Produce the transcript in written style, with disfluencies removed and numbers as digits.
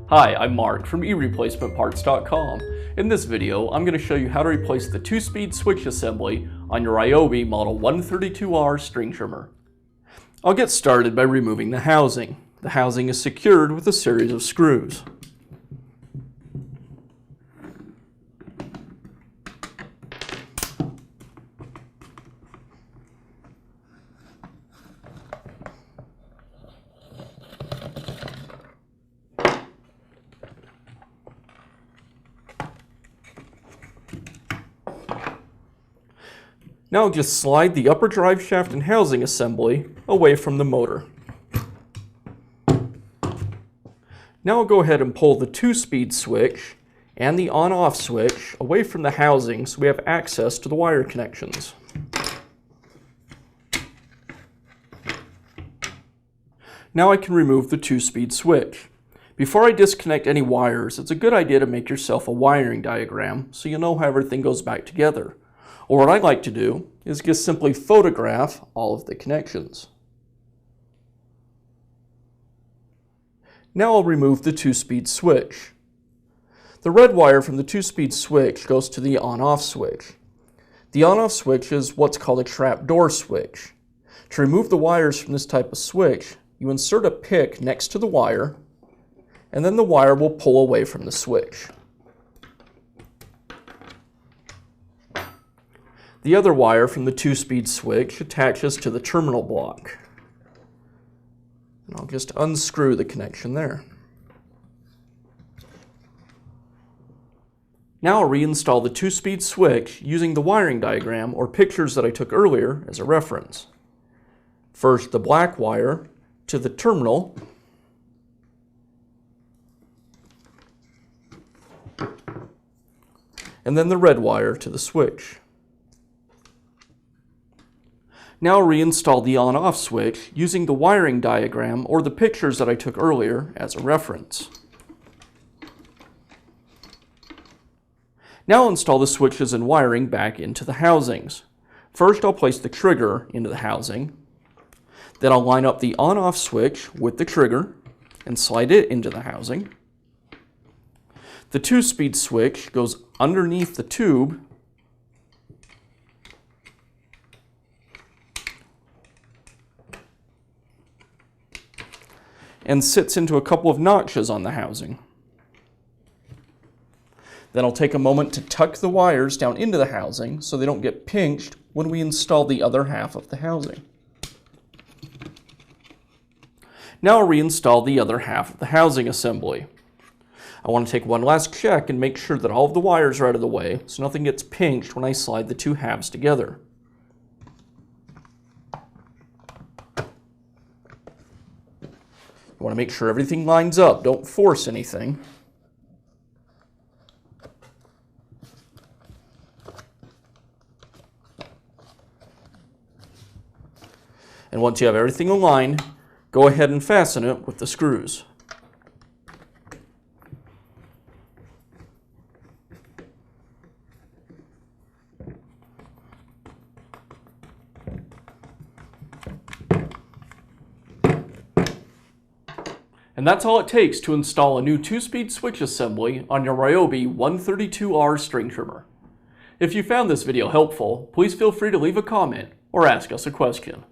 Hi, I'm Mark from eReplacementParts.com. In this video, I'm going to show you how to replace the 2-speed switch assembly on your Ryobi model 132R string trimmer. I'll get started by removing the housing. The housing is secured with a series of screws. Now I'll just slide the upper drive shaft and housing assembly away from the motor. Now I'll go ahead and pull the 2-speed switch and the on-off switch away from the housing so we have access to the wire connections. Now I can remove the 2-speed switch. Before I disconnect any wires, it's a good idea to make yourself a wiring diagram so you know how everything goes back together. Or what I like to do is just simply photograph all of the connections. Now I'll remove the 2-speed switch. The red wire from the 2-speed switch goes to the on-off switch. The on-off switch is what's called a trapdoor switch. To remove the wires from this type of switch, you insert a pick next to the wire, and then the wire will pull away from the switch. The other wire from the 2-speed switch attaches to the terminal block. And I'll just unscrew the connection there. Now I'll reinstall the 2-speed switch using the wiring diagram or pictures that I took earlier as a reference. First, the black wire to the terminal, and then the red wire to the switch. Now reinstall the on-off switch using the wiring diagram or the pictures that I took earlier as a reference. Now install the switches and wiring back into the housings. First I'll place the trigger into the housing. Then I'll line up the on-off switch with the trigger and slide it into the housing. The 2-speed switch goes underneath the tube and sits into a couple of notches on the housing. Then I'll take a moment to tuck the wires down into the housing so they don't get pinched when we install the other half of the housing. Now I'll reinstall the other half of the housing assembly. I want to take one last check and make sure that all of the wires are out of the way so nothing gets pinched when I slide the two halves together. You want to make sure everything lines up. Don't force anything. And once you have everything aligned, go ahead and fasten it with the screws. And that's all it takes to install a new 2-speed switch assembly on your Ryobi 132R string trimmer. If you found this video helpful, please feel free to leave a comment or ask us a question.